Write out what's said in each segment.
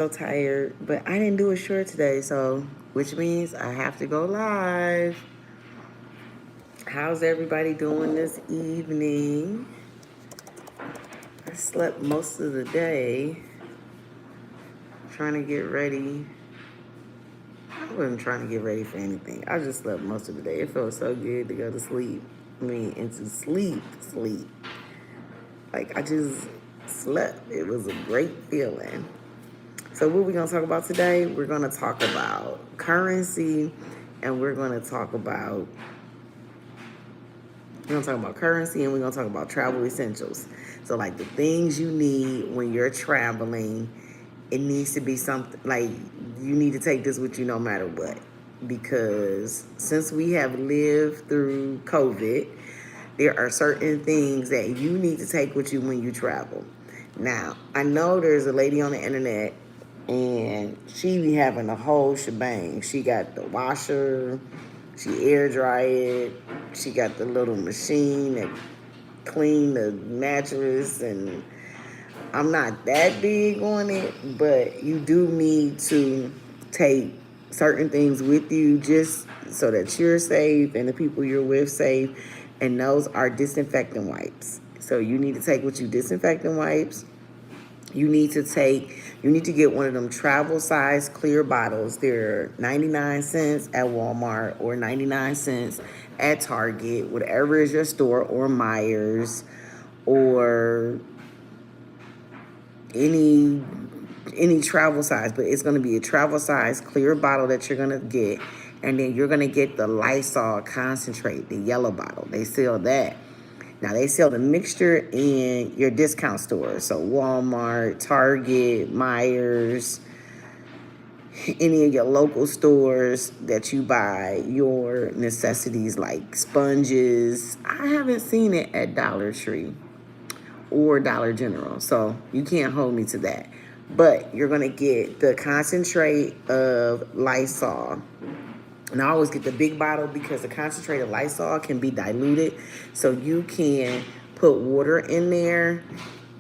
So tired, but I didn't do a short today, so which means I have to go live. How's everybody doing this evening? I slept most of the day trying to get ready. I wasn't trying to get ready for anything. I just slept most of the day. It felt so good to go to sleep. Into sleep. Like I just slept. It was a great feeling. So what we're gonna talk about today? We're gonna talk about currency, and we're gonna talk about currency, and we're gonna talk about travel essentials. So like the things you need when you're traveling, it needs to be something like you need to take this with you no matter what. Because since we have lived through COVID, there are certain things that you need to take with you when you travel. Now, I know there's a lady on the internet and she be having the whole shebang. She got the washer, she air dry it, she got the little machine that clean the mattress, and I'm not that big on it, but you do need to take certain things with you just so that you're safe and the people you're with safe. And those are disinfectant wipes. So you need to take with you disinfectant wipes. You need to get one of them travel size clear bottles. They're 99 cents at Walmart or 99 cents at Target, whatever is your store, or Myers, or any travel size, but it's going to be a travel size clear bottle that you're going to get. And then you're going to get the Lysol concentrate, the yellow bottle. They sell that. Now they sell the mixture in your discount stores. So Walmart, Target, Myers, any of your local stores that you buy your necessities like sponges. I haven't seen it at Dollar Tree or Dollar General, so you can't hold me to that. But you're gonna get the concentrate of Lysol. And I always get the big bottle because the concentrate of Lysol can be diluted. So you can put water in there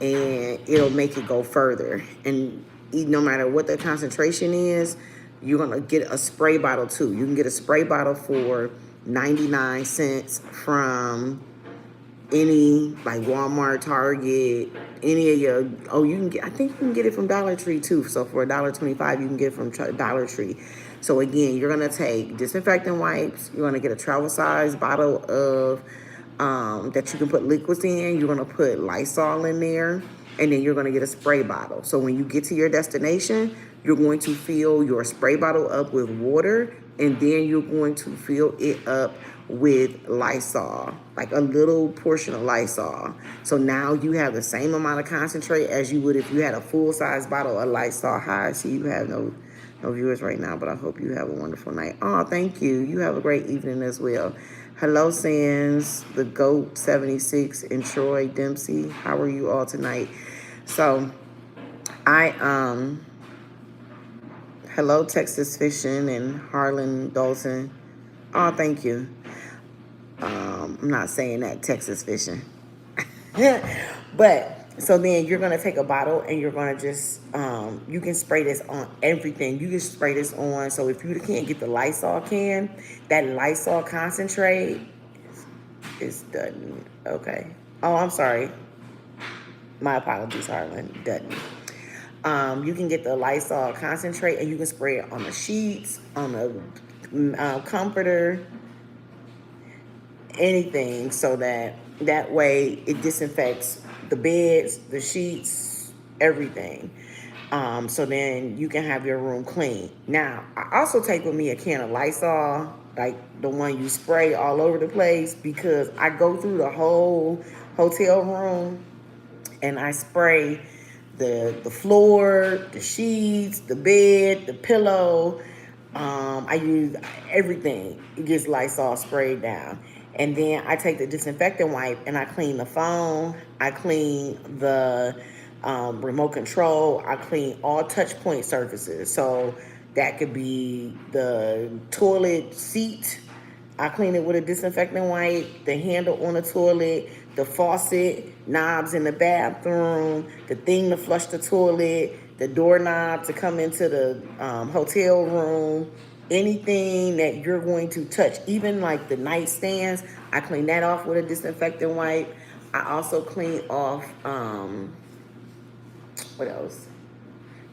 and it'll make it go further. And no matter what the concentration is, you're gonna get a spray bottle too. You can get a spray bottle for 99 cents from any like Walmart, Target, any of your you can get, I think you can get it from Dollar Tree too. So for $1.25 you can get it from Dollar Tree. So again, you're gonna take disinfectant wipes, you're gonna get a travel size bottle of that you can put liquids in, you're gonna put Lysol in there, and then you're gonna get a spray bottle. So when you get to your destination, you're going to fill your spray bottle up with water, and then you're going to fill it up with Lysol, like a little portion of Lysol. So now you have the same amount of concentrate as you would if you had a full-size bottle of Lysol. Hi, see you have no viewers right now, but I hope you have a wonderful night. Oh, thank you. You have a great evening as well. Hello, Sans, the GOAT 76, and Troy Dempsey. How are you all tonight? So hello, Texas Fishing and Harlan Dalton. Oh, thank you. I'm not saying that Texas Fishing. But so then you're gonna take a bottle and you're gonna just you can spray this on everything. You can spray this on. So if you can't get the Lysol can, that Lysol concentrate is done. Okay. Oh, I'm sorry. My apologies, Harlan. Dutton. You can get the Lysol concentrate and you can spray it on the sheets, on the comforter, anything, so that way it disinfects the beds, the sheets, everything. So then you can have your room clean. Now, I also take with me a can of Lysol, like the one you spray all over the place, because I go through the whole hotel room and I spray the floor, the sheets, the bed, the pillow. I use everything. It gets Lysol sprayed down. And then I take the disinfectant wipe and I clean the phone. I clean the remote control. I clean all touch point surfaces. So that could be the toilet seat. I clean it with a disinfectant wipe, the handle on the toilet, the faucet, knobs in the bathroom, the thing to flush the toilet, the doorknob to come into the hotel room, anything that you're going to touch, even like the nightstands, I clean that off with a disinfectant wipe. I also clean off, what else?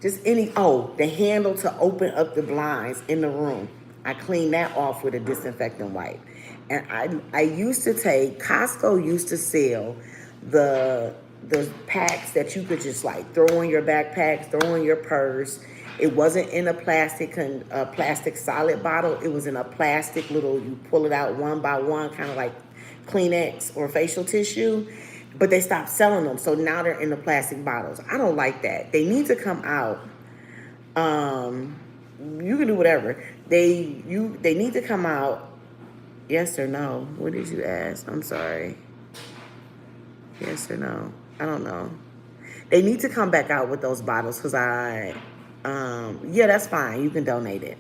Just any, oh, the handle to open up the blinds in the room. I clean that off with a disinfectant wipe. And I used to take, Costco used to sell the packs that you could just like throw in your backpack, throw in your purse. It wasn't in a plastic solid bottle. It was in a plastic little, you pull it out one by one, kind of like Kleenex or facial tissue, but they stopped selling them. So now they're in the plastic bottles. I don't like that. They need to come out. You can do whatever. They need to come out. Yes or no? What did you ask? I'm sorry. Yes or no? I don't know. They need to come back out with those bottles because yeah, that's fine. You can donate it.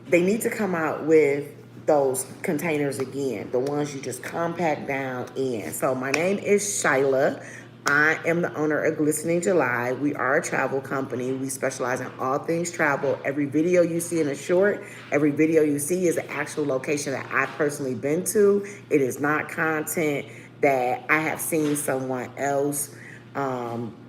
They need to come out with those containers again, the ones you just compact down in. So my name is Shyla. I am the owner of Glistening July. We are a travel company. We specialize in all things travel. Every video you see in a short, every video you see is an actual location that I've personally been to. It is not content that I have seen someone else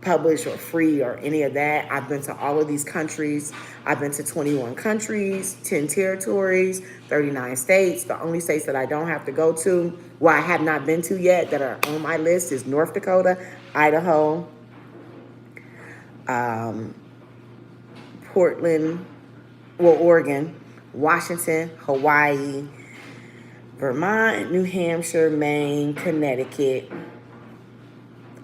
publish or free or any of that. I've been to all of these countries. I've been to 21 countries, 10 territories, 39 states. The only states that I don't have to go to, well, I have not been to yet that are on my list is North Dakota, Idaho, Portland, well, Oregon, Washington, Hawaii, Vermont, New Hampshire, Maine, Connecticut.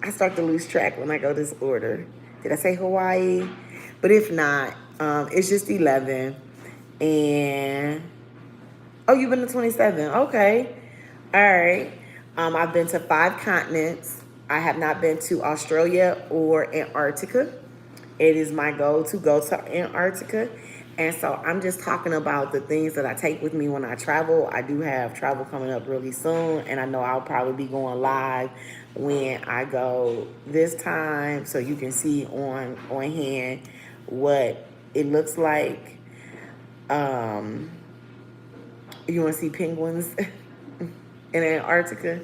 I start to lose track when I go this order. Did I say Hawaii? But if not, it's just 11. And, oh, you've been to 27. Okay. All right. I've been to 5 continents. I have not been to Australia or Antarctica. It is my goal to go to Antarctica. And so I'm just talking about the things that I take with me when I travel. I do have travel coming up really soon, and I know I'll probably be going live when I go this time, so you can see on hand what it looks like. You want to see penguins in Antarctica?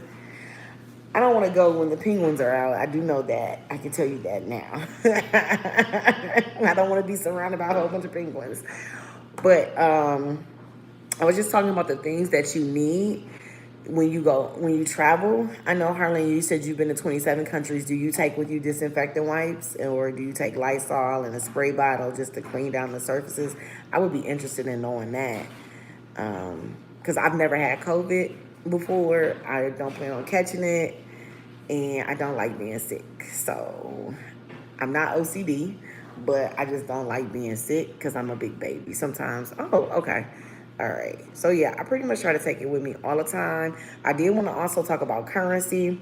I don't want to go when the penguins are out. I do know that. I can tell you that now. I don't want to be surrounded by a whole bunch of penguins. But I was just talking about the things that you need when you travel. I know, Harlan, you said you've been to 27 countries. Do you take with you disinfectant wipes, or do you take Lysol and a spray bottle just to clean down the surfaces? I would be interested in knowing that. Because I've never had COVID before. I don't plan on catching it. And I don't like being sick. So I'm not OCD, but I just don't like being sick because I'm a big baby. Sometimes, oh, okay. All right. So yeah, I pretty much try to take it with me all the time. I did want to also talk about currency.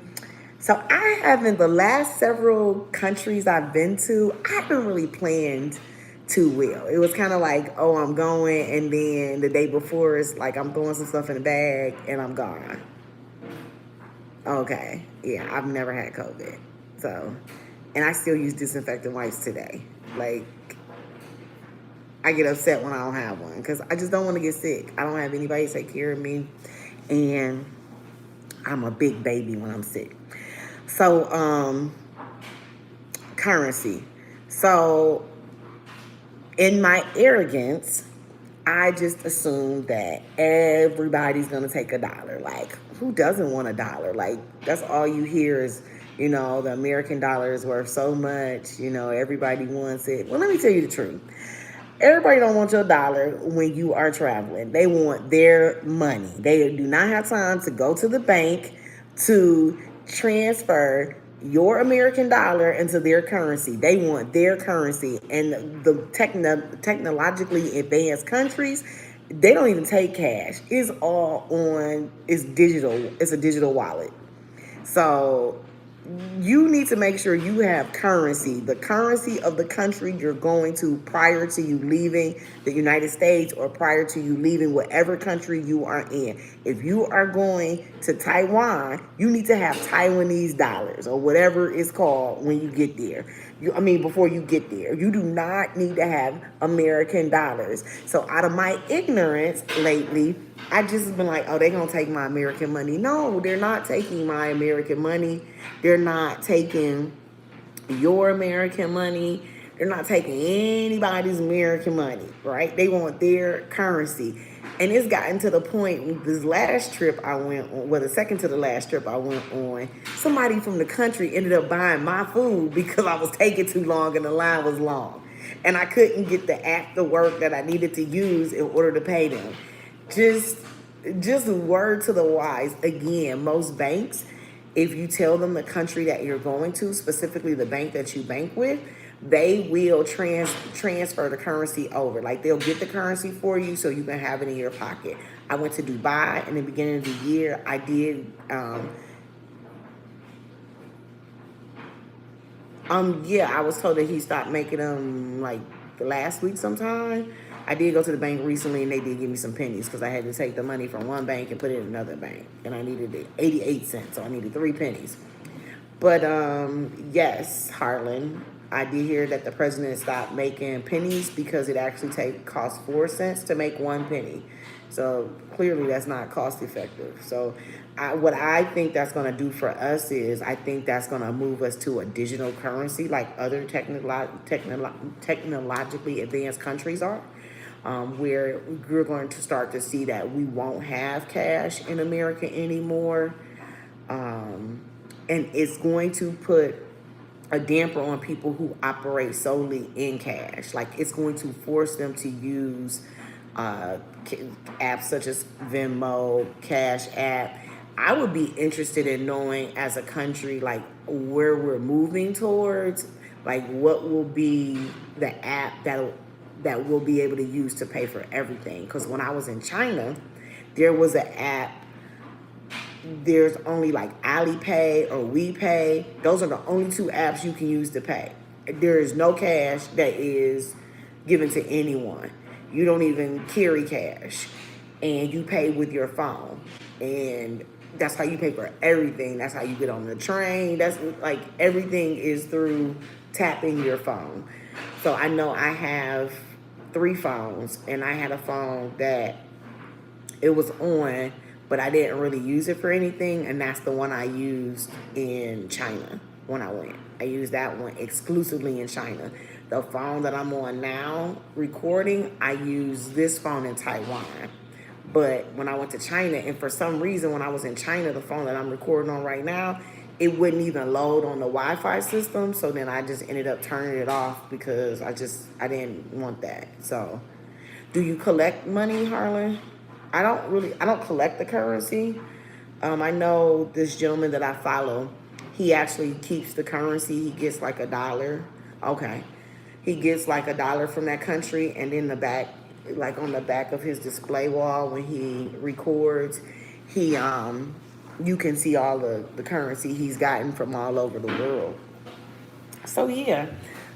So I haven't, the last several countries I've been to, I haven't really planned too well. It was kind of like, oh, I'm going, and then the day before it's like I'm throwing some stuff in the bag and I'm gone. Okay, yeah, I've never had COVID. So, and I still use disinfectant wipes today. Like, I get upset when I don't have one because I just don't want to get sick. I don't have anybody to take care of me. And I'm a big baby when I'm sick. So, currency. So, in my arrogance, I just assumed that everybody's going to take $1. Like, who doesn't want $1? Like, that's all you hear is, the American dollar is worth so much. Everybody wants it. Well, let me tell you the truth. Everybody don't want your dollar when you are traveling. They want their money. They do not have time to go to the bank to transfer your American dollar into their currency. They want their currency. And the technologically advanced countries, they don't even take cash. It's digital. It's a digital wallet. So you need to make sure you have currency, the currency of the country you're going to prior to you leaving the United States or prior to you leaving whatever country you are in. If you are going to Taiwan, you need to have Taiwanese dollars or whatever it's called when you get there. Before you get there, you do not need to have American dollars. So, out of my ignorance lately, I just been like, oh, they're going to take my American money. No, they're not taking my American money. They're not taking your American money. They're not taking anybody's American money, right? They want their currency. And it's gotten to the point with this last trip I went on, well, the second to the last trip I went on, somebody from the country ended up buying my food because I was taking too long and the line was long. And I couldn't get the app to work that I needed to use in order to pay them. Just word to the wise. Again, most banks, if you tell them the country that you're going to, specifically the bank that you bank with, they will transfer the currency over. Like they'll get the currency for you so you can have it in your pocket. I went to Dubai in the beginning of the year. I did yeah, I was told that he stopped making them like the last week sometime. I did go to the bank recently and they did give me some pennies because I had to take the money from one bank and put it in another bank. And I needed it 88 cents, so I needed 3 pennies. But yes, Harlan, I did hear that the president stopped making pennies because it actually cost 4 cents to make 1 penny. So clearly that's not cost effective. So what I think that's going to do for us is I think that's going to move us to a digital currency like other technologically advanced countries are. Where we're going to start to see that we won't have cash in America anymore. And it's going to put a damper on people who operate solely in cash. Like it's going to force them to use apps such as Venmo, Cash App. I would be interested in knowing as a country like where we're moving towards, like what will be the app that we'll be able to use to pay for everything. Because when I was in China, there was an app. There's only like Alipay or WePay. Those are the only 2 apps you can use to pay. There is no cash that is given to anyone. You don't even carry cash. And you pay with your phone. And that's how you pay for everything. That's how you get on the train. That's like everything is through tapping your phone. So I know I have 3 phones. And I had a phone that it was on, but I didn't really use it for anything, and that's the one I used in China when I went. I used that one exclusively in China. The phone that I'm on now, recording, I use this phone in Taiwan. But when I went to China, and for some reason when I was in China, the phone that I'm recording on right now, it wouldn't even load on the Wi-Fi system, so then I just ended up turning it off because I didn't want that. So, do you collect money, Harlan? I don't collect the currency. I know this gentleman that I follow, he actually keeps the currency. He gets like $1. Okay. He gets like $1 from that country, and in the back, like on the back of his display wall when he records, he you can see all the currency he's gotten from all over the world. So yeah.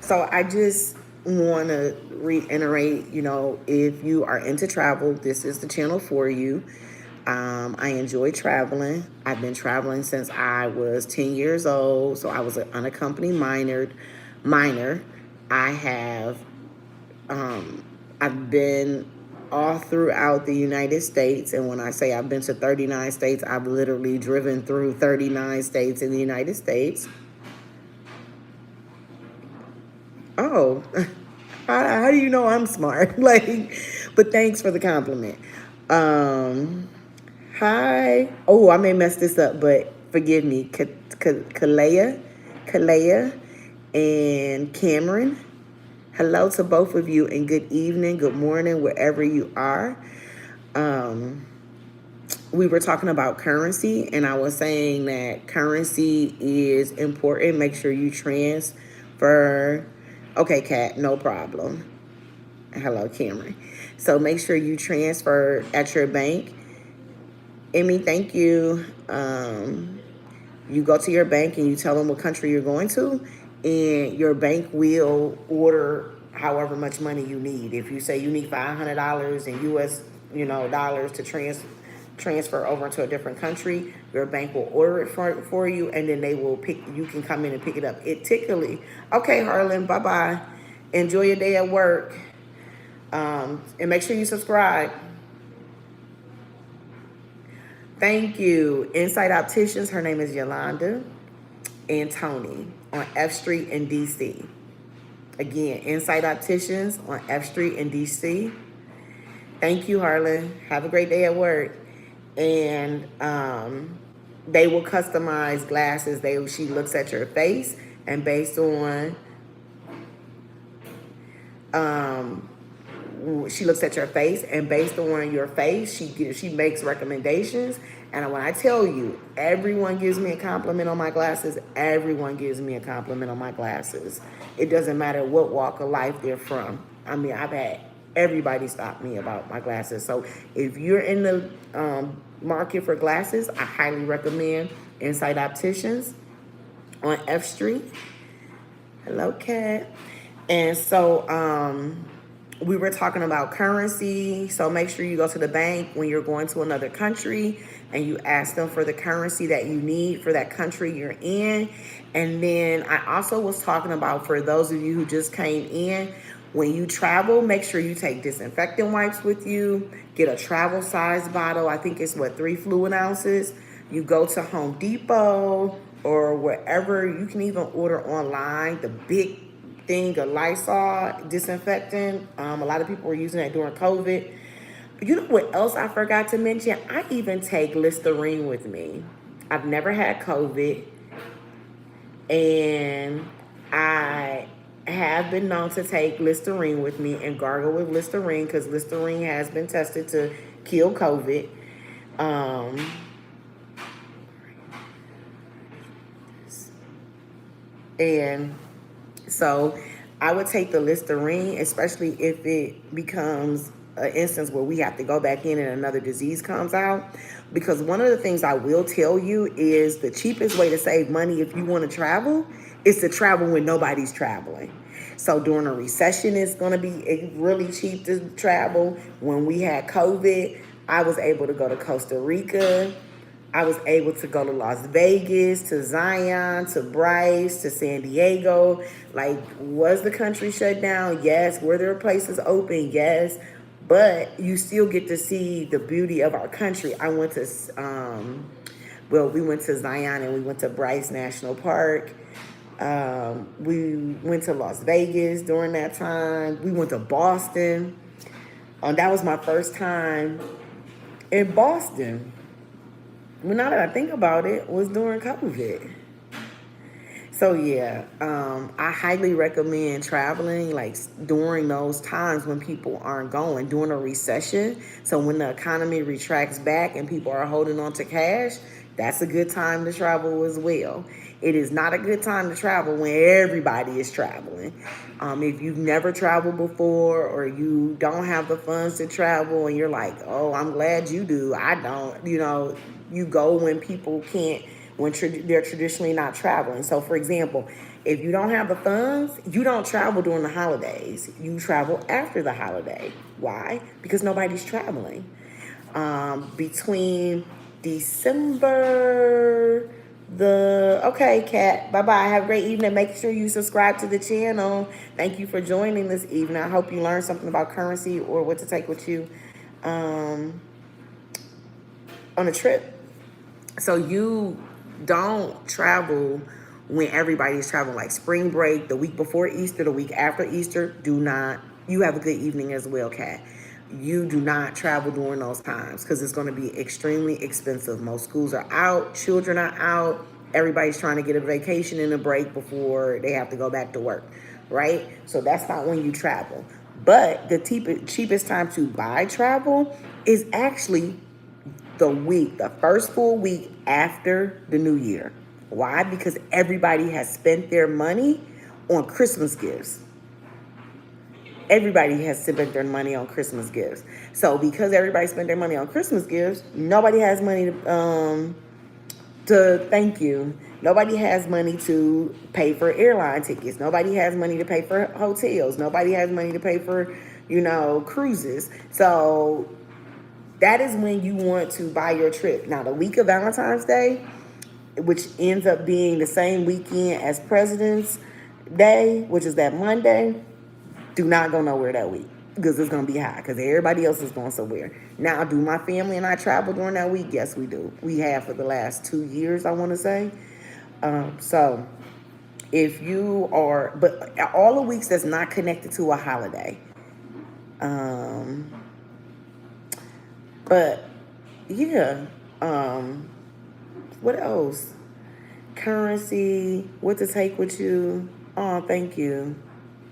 So I just want to reiterate, if you are into travel, this is the channel for you. I enjoy traveling. I've been traveling since I was 10 years old. So I was an unaccompanied minor. I have, I've been all throughout the United States. And when I say I've been to 39 states, I've literally driven through 39 states in the United States. Oh, how do you know I'm smart? But thanks for the compliment. Hi. Oh, I may mess this up, but forgive me. Kalea, and Cameron. Hello to both of you, and good evening, good morning, wherever you are. We were talking about currency, and I was saying that currency is important. Make sure you transfer. Okay, Kat, no problem. Hello, Cameron. So make sure you transfer at your bank. Emmy, thank you. You go to your bank and you tell them what country you're going to, and your bank will order however much money you need. If you say you need $500 in U.S. Dollars to transfer over into a different country, your bank will order it for you, and then they will pick. You can come in and pick it up. It tickly. Okay, Harlan. Bye bye. Enjoy your day at work. And make sure you subscribe. Thank you. Inside Opticians, her name is Yolanda and Tony on F Street in DC. Again, Inside Opticians on F Street in DC. Thank you, Harlan. Have a great day at work. And they will customize glasses. She looks at your face, and based on she looks at your face, and based on your face, she makes recommendations. And when I tell you, everyone gives me a compliment on my glasses. Everyone gives me a compliment on my glasses. It doesn't matter what walk of life they're from. I mean, I've had everybody stop me about my glasses. So if you're in the market for glasses, I highly recommend Inside Opticians on F Street. Hello, Kat. And so we were talking about currency. So make sure you go to the bank when you're going to another country and you ask them for the currency that you need for that country you're in. And then I also was talking about, for those of you who just came in, when you travel, make sure you take disinfectant wipes with you. Get a travel size bottle. I think it's 3 fluid ounces. You go to Home Depot or wherever. You can even order online the big thing of Lysol disinfectant. A lot of people were using that during COVID. You know what else I forgot to mention? I even take Listerine with me. I've never had COVID, and I have been known to take Listerine with me and gargle with Listerine, because Listerine has been tested to kill COVID. And so I would take the Listerine, especially if it becomes an instance where we have to go back in and another disease comes out. Because one of the things I will tell you is the cheapest way to save money if you want to travel is to travel when nobody's traveling. So during a recession, it's going to be really cheap to travel. When we had COVID, I was able to go to Costa Rica. I was able to go to Las Vegas, to Zion, to Bryce, to San Diego. Like, was the country shut down? Yes. Were there places open? Yes. But you still get to see the beauty of our country. I went to, we went to Zion and we went to Bryce National Park. We went to Las Vegas during that time. We went to Boston. That was my first time in Boston. Well, now that I think about it, was during COVID. So yeah, I highly recommend traveling like during those times when people aren't going, during a recession. So when the economy retracts back and people are holding on to cash, that's a good time to travel as well. It is not a good time to travel when everybody is traveling. If you've never traveled before, or you don't have the funds to travel and you're like, oh, I'm glad you do, I don't, you go when people can't, when they're traditionally not traveling. So for example, if you don't have the funds, you don't travel during the holidays. You travel after the holiday. Why? Because nobody's traveling. Between December okay, Kat, bye-bye. Have a great evening. Make sure you subscribe to the channel. Thank you for joining this evening. I hope you learned something about currency or what to take with you on a trip. So you don't travel when everybody's traveling, like spring break, the week before Easter, the week after Easter. Do not. You have a good evening as well, Kat. You do not travel during those times because it's going to be extremely expensive. Most schools are out, children are out, everybody's trying to get a vacation and a break before they have to go back to work, right? So that's not when you travel. But the cheapest time to buy travel is actually the first full week after the new year. Why? Because everybody has spent their money on Christmas gifts. Everybody has spent their money on Christmas gifts. So because everybody spent their money on Christmas gifts, nobody has money to thank you. Nobody has money to pay for airline tickets. Nobody has money to pay for hotels. Nobody has money to pay for, cruises. So that is when you want to buy your trip. Now, the week of Valentine's Day, which ends up being the same weekend as President's Day, which is that Monday, do not go nowhere that week because it's going to be high because everybody else is going somewhere. Now, do my family and I travel during that week? Yes, we do. We have for the last 2 years, I want to say. So if you are, but all the weeks that's not connected to a holiday. Um, but yeah, what else? Currency, what to take with you. Oh, thank you.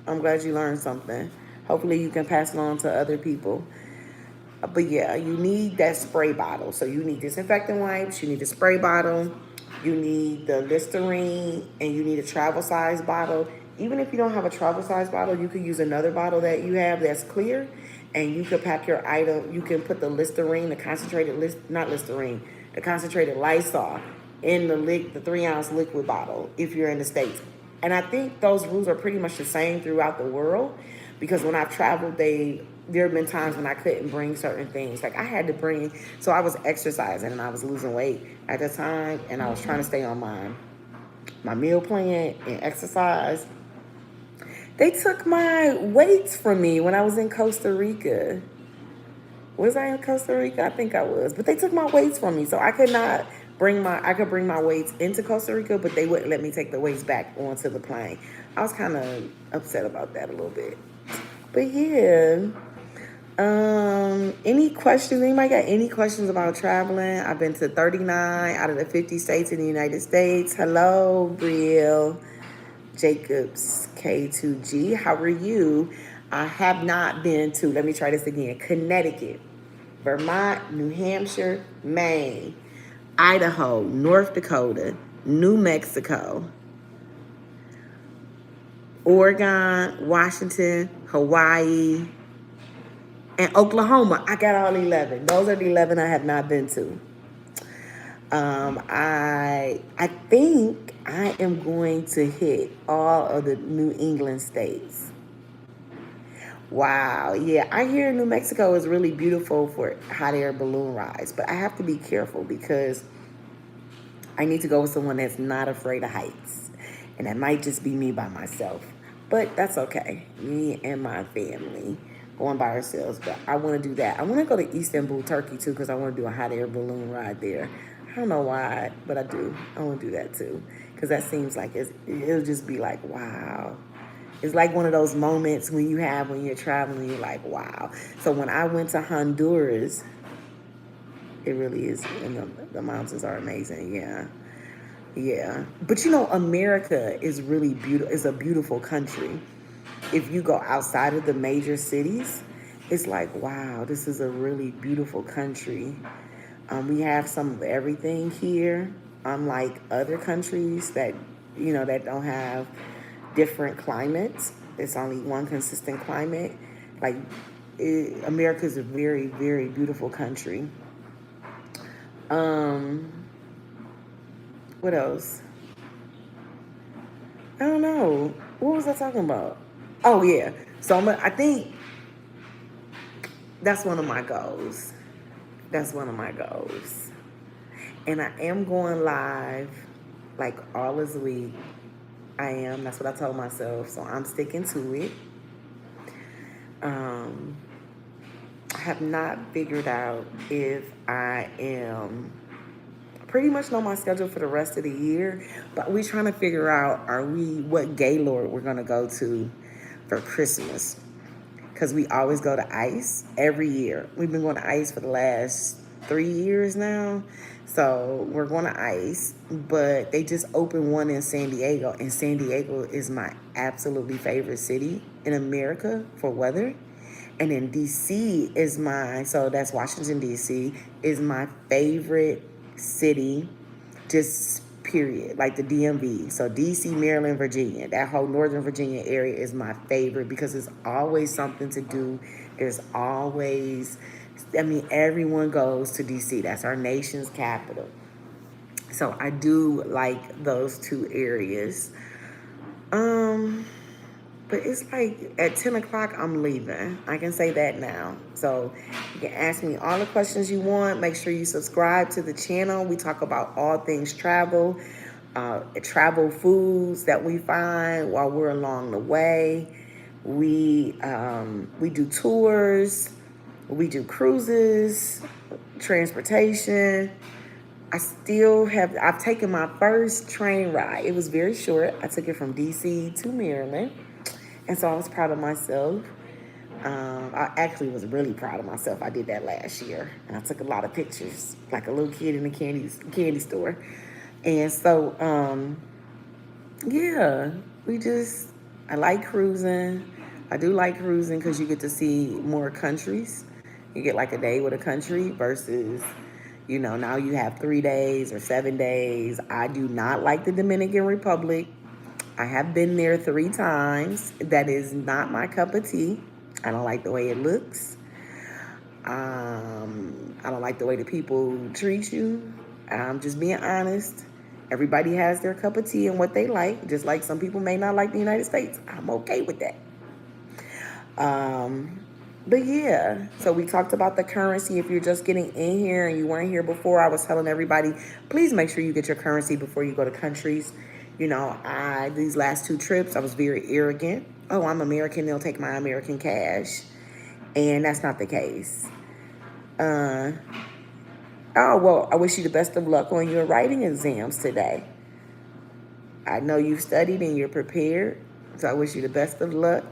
I'm glad you learned something. Hopefully you can pass it on to other people. But yeah, you need that spray bottle. So you need disinfectant wipes, you need a spray bottle, you need the Listerine, and you need a travel size bottle. Even if you don't have a travel size bottle, you could use another bottle that you have that's clear, and you could pack your item. You can put the Listerine, the concentrated not Listerine, the concentrated Lysol in the 3 ounce liquid bottle if you're in the States. And I think those rules are pretty much the same throughout the world because when I've traveled, there have been times when I couldn't bring certain things. Like I had to bring, so I was exercising and I was losing weight at the time, and I was trying to stay on my meal plan and exercise. They took my weights from me when I was in Costa Rica. Was I in Costa Rica? I think I was. But they took my weights from me. So I could not I could bring my weights into Costa Rica, but they wouldn't let me take the weights back onto the plane. I was kind of upset about that a little bit. But yeah. Any questions? Anybody got any questions about traveling? I've been to 39 out of the 50 states in the United States. Hello, Brielle Jacobs, K2G. How are you? I have not been to, let me try this again, Connecticut, Vermont, New Hampshire, Maine, Idaho, North Dakota, New Mexico, Oregon, Washington, Hawaii, and Oklahoma. I got all 11. Those are the 11 I have not been to. I think I am going to hit all of the New England states. Wow, yeah, I hear New Mexico is really beautiful for hot air balloon rides, but I have to be careful because I need to go with someone that's not afraid of heights, and that might just be me by myself, but that's okay. Me and my family going by ourselves, but I want to do that. I want to go to Istanbul, Turkey too, because I want to do a hot air balloon ride there. I don't know why, but I do. I want to do that too, because that seems like it'll just be like, wow. It's like one of those moments when you're traveling, you're like, wow. So when I went to Honduras, it really is, and the mountains are amazing, yeah. Yeah. But America is really beautiful, is a beautiful country. If you go outside of the major cities, it's like, wow, this is a really beautiful country. We have some of everything here, unlike other countries that don't have different climates. It's only one consistent climate. Like, America is a very, very beautiful country. What else? I don't know. What was I talking about? Oh, yeah. So I think that's one of my goals. That's one of my goals. And I am going live like all this week. I am. That's what I told myself. So I'm sticking to it. I have not figured out if I am pretty much know my schedule for the rest of the year, but we're trying to figure out what Gaylord we're gonna go to for Christmas, because we always go to Ice every year. We've been going to Ice for the last 3 years now, so we're going to Ice. But they just opened one in San Diego, and San Diego is my absolutely favorite city in America for weather. And then DC so that's Washington, DC, is my favorite city, just period, like the DMV. So DC, Maryland, Virginia, that whole Northern Virginia area is my favorite because there's always something to do. There's always, everyone goes to DC. That's our nation's capital. So I do like those two areas. Um, but it's like at 10 o'clock, I'm leaving. I can say that now. So you can ask me all the questions you want. Make sure you subscribe to the channel. We talk about all things travel, travel foods that we find while we're along the way. We do tours. We do cruises, transportation. I've taken my first train ride. It was very short. I took it from DC to Maryland. And so I was proud of myself. I actually was really proud of myself. I did that last year. And I took a lot of pictures, like a little kid in a candy store. And so, yeah, I like cruising. I do like cruising because you get to see more countries. You get like a day with a country versus, now you have 3 days or 7 days. I do not like the Dominican Republic. I have been there 3 times. That is not my cup of tea. I don't like the way it looks. I don't like the way the people treat you. I'm just being honest. Everybody has their cup of tea and what they like. Just like some people may not like the United States. I'm okay with that. But yeah, so we talked about the currency. If you're just getting in here and you weren't here before, I was telling everybody, please make sure you get your currency before you go to countries. These last 2 trips, I was very arrogant. Oh, I'm American, they'll take my American cash. And that's not the case. Oh, well, I wish you the best of luck on your writing exams today. I know you've studied and you're prepared, so I wish you the best of luck.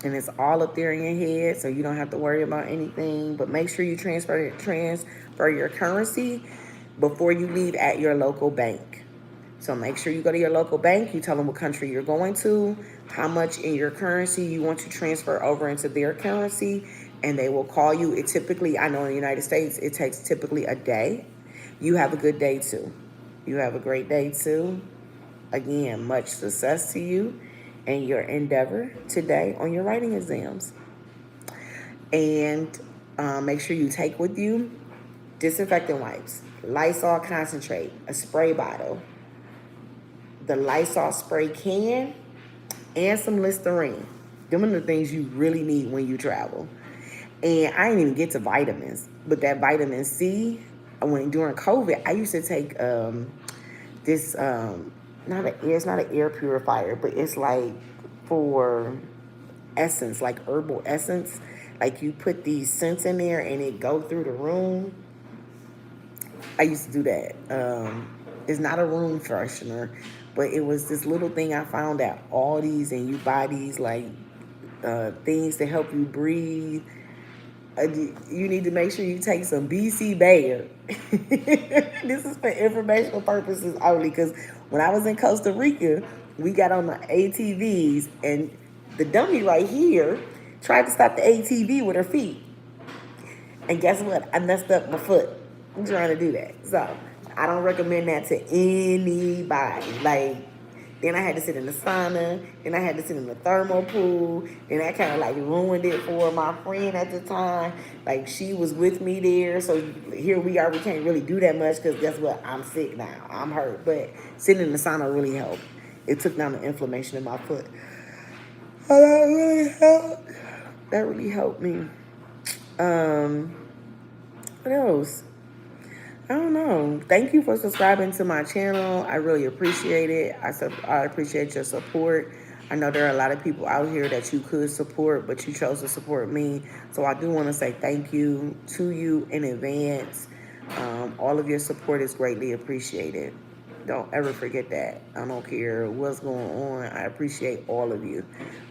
And it's all up there in your head, so you don't have to worry about anything. But make sure you transfer your currency before you leave at your local bank. So make sure you go to your local bank. You tell them what country you're going to, how much in your currency you want to transfer over into their currency, and they will call you. I know in the United States, it takes typically a day. You have a good day too. You have a great day too. Again, much success to you and your endeavor today on your writing exams. And make sure you take with you disinfectant wipes, Lysol concentrate, a spray bottle, the Lysol spray can, and some Listerine. Them are the things you really need when you travel. And I didn't even get to vitamins, but that vitamin C, during COVID, I used to take this it's not an air purifier, but it's like for essence, like herbal essence. Like you put these scents in there and it go through the room. I used to do that. It's not a room freshener, but it was this little thing I found at Aldi's, and you buy these like things to help you breathe. You need to make sure you take some BC Bayer. This is for informational purposes only, because when I was in Costa Rica, we got on the ATVs, and the dummy right here tried to stop the ATV with her feet. And guess what? I messed up my foot. I'm trying to do that. So I don't recommend that to anybody. Like, then I had to sit in the sauna. Then I had to sit in the thermal pool. And that kind of like ruined it for my friend at the time. Like, she was with me there. So here we are. We can't really do that much because guess what? I'm sick now. I'm hurt. But sitting in the sauna really helped. It took down the inflammation in my foot. Oh, that really helped. That really helped me. What else? I don't know. Thank you for subscribing to my channel. I really appreciate it. I appreciate your support. I know there are a lot of people out here that you could support, but you chose to support me. So I do want to say thank you to you in advance. All of your support is greatly appreciated. Don't ever forget that. I don't care what's going on. I appreciate all of you.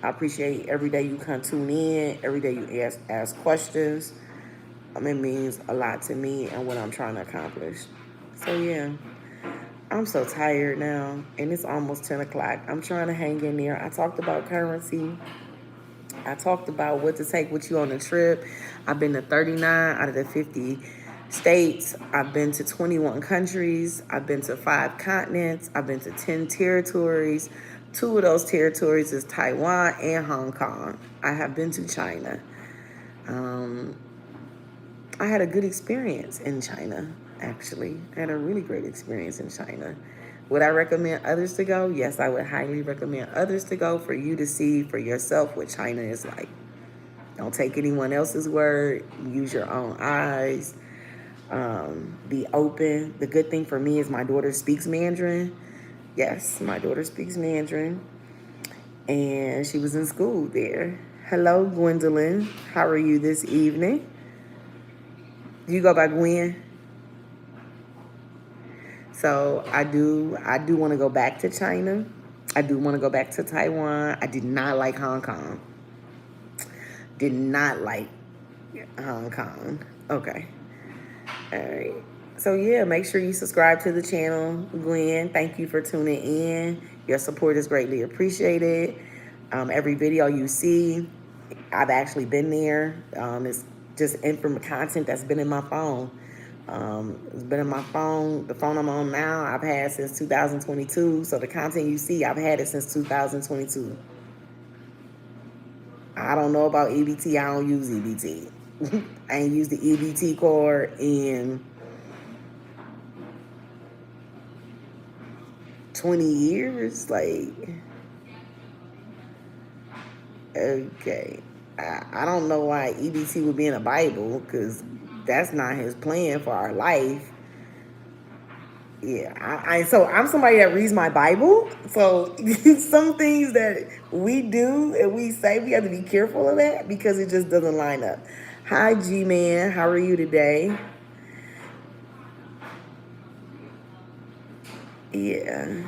I appreciate every day you come tune in, every day you ask questions. It means a lot to me and what I'm trying to accomplish. So yeah, I'm so tired now, and it's almost 10 o'clock. I'm trying to hang in there. I talked about currency. I talked about what to take with you on the trip. I've been to 39 out of the 50 states. I've been to 21 countries. I've been to 5 continents. I've been to 10 territories. 2 of those territories is Taiwan and Hong Kong. I have been to China. I had a good experience in China, actually. I had a really great experience in China. Would I recommend others to go? Yes, I would highly recommend others to go for you to see for yourself what China is like. Don't take anyone else's word. Use your own eyes. Be open. The good thing for me is my daughter speaks Mandarin. Yes, my daughter speaks Mandarin. And she was in school there. Hello, Gwendolyn. How are you this evening? Do you go by Gwen? So I do want to go back to China. I do want to go back to Taiwan. I did not like Hong Kong. Did not like Hong Kong. Okay. All right. So yeah, make sure you subscribe to the channel, Gwen. Thank you for tuning in. Your support is greatly appreciated. Every video you see, I've actually been there. It's just inform content that's been in my phone. It's been in my phone. The phone I'm on now, I've had since 2022. So the content you see, I've had it since 2022. I don't know about EBT. I don't use EBT. I ain't used the EBT card in 20 years. Like, okay. I don't know why EBT would be in the Bible, because that's not his plan for our life. Yeah, so I'm somebody that reads my Bible. So some things that we do and we say, we have to be careful of that because it just doesn't line up. Hi, G-Man. How are you today? Yeah.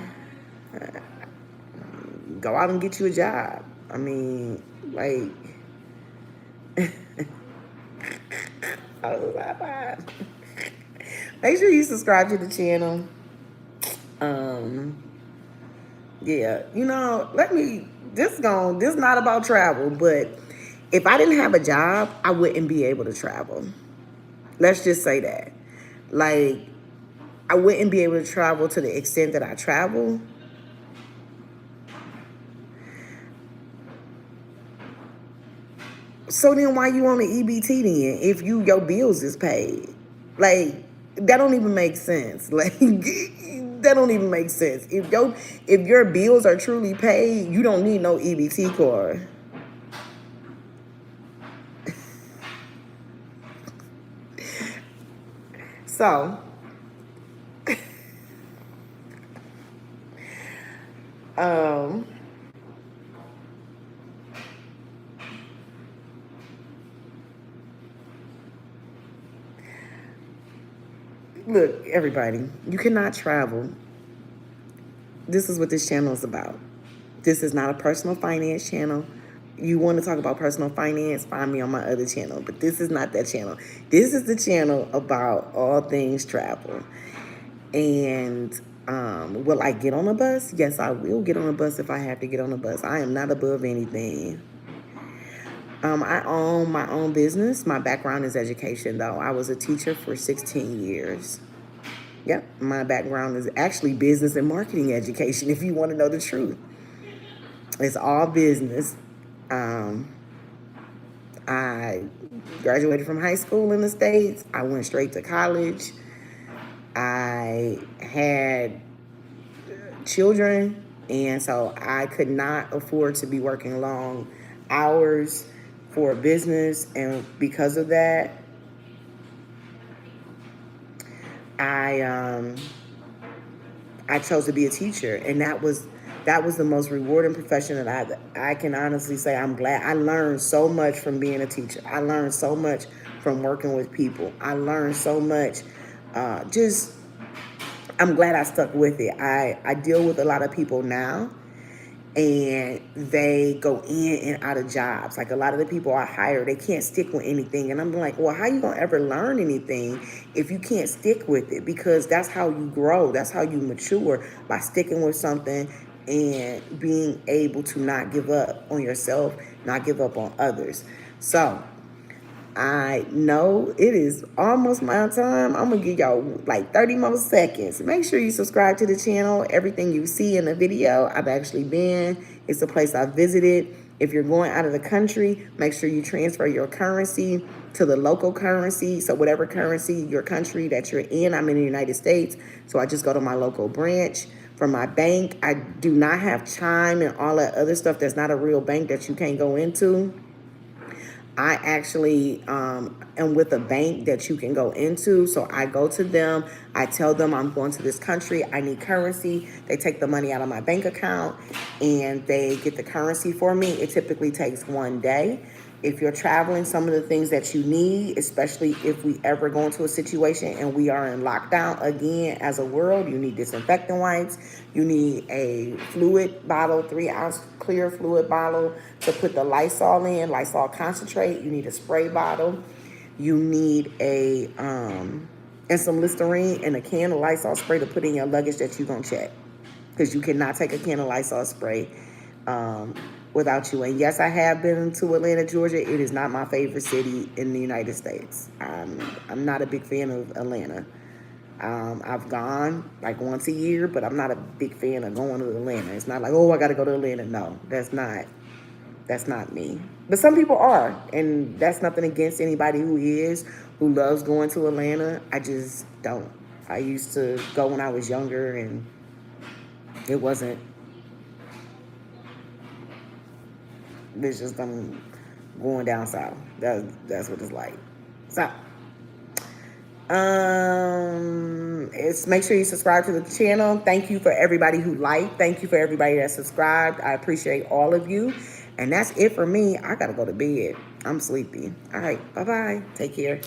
Go out and get you a job. I mean, like... Make sure you subscribe to the channel. Yeah, this is not about travel, but if I didn't have a job, I wouldn't be able to travel. Let's just say that. Like, I wouldn't be able to travel to the extent that I travel. So then why you on the EBT then if your bills is paid? Like, that don't even make sense. Like, that don't even make sense. If your bills are truly paid, you don't need no EBT card. So, look, everybody, you cannot travel. This is what this channel is about. This is not a personal finance channel. You want to talk about personal finance, find me on my other channel. But this is not that channel. This is the channel about all things travel. And will I get on a bus? Yes, I will get on a bus if I have to get on a bus. I am not above anything. I own my own business. My background is education, though. I was a teacher for 16 years. Yep, my background is actually business and marketing education, if you want to know the truth. It's all business. I graduated from high school in the States. I went straight to college. I had children, and so I could not afford to be working long hours for a business, and because of that, I chose to be a teacher, and that was the most rewarding profession that I can honestly say I'm glad. I learned so much from being a teacher. I learned so much from working with people. I learned so much. I'm glad I stuck with it. I deal with a lot of people now, and they go in and out of jobs. Like, a lot of the people I hire, they can't stick with anything. And I'm like, well, how you gonna ever learn anything if you can't stick with it? Because that's how you grow. That's how you mature, by sticking with something and being able to not give up on yourself, not give up on others. So I know it is almost my time. I'm going to give y'all like 30 more seconds. Make sure you subscribe to the channel. Everything you see in the video, I've actually been. It's a place I've visited. If you're going out of the country, make sure you transfer your currency to the local currency. So whatever currency your country that you're in, I'm in the United States, so I just go to my local branch. For my bank, I do not have Chime and all that other stuff that's not a real bank that you can't go into. I actually am with a bank that you can go into. So I go to them. I tell them I'm going to this country. I need currency. They take the money out of my bank account and they get the currency for me. It typically takes 1 day. If you're traveling, some of the things that you need, especially if we ever go into a situation and we are in lockdown again as a world, you need disinfectant wipes. You need a fluid bottle, 3-ounce clear fluid bottle to put the Lysol in, Lysol concentrate. You need a spray bottle. You need and some Listerine and a can of Lysol spray to put in your luggage that you're going to check. Because you cannot take a can of Lysol spray without you. And yes, I have been to Atlanta, Georgia. It is not my favorite city in the United States. I'm not a big fan of Atlanta. I've gone like once a year, but I'm not a big fan of going to Atlanta. It's not like, oh, I got to go to Atlanta. No, that's not me. But some people are, and that's nothing against anybody who loves going to Atlanta. I just don't. I used to go when I was younger, and it wasn't. It's just going down south. That's what it's like. So, make sure you subscribe to the channel. Thank you for everybody who liked. Thank you for everybody that subscribed. I appreciate all of you. And that's it for me. I gotta go to bed. I'm sleepy. All right. Bye-bye. Take care.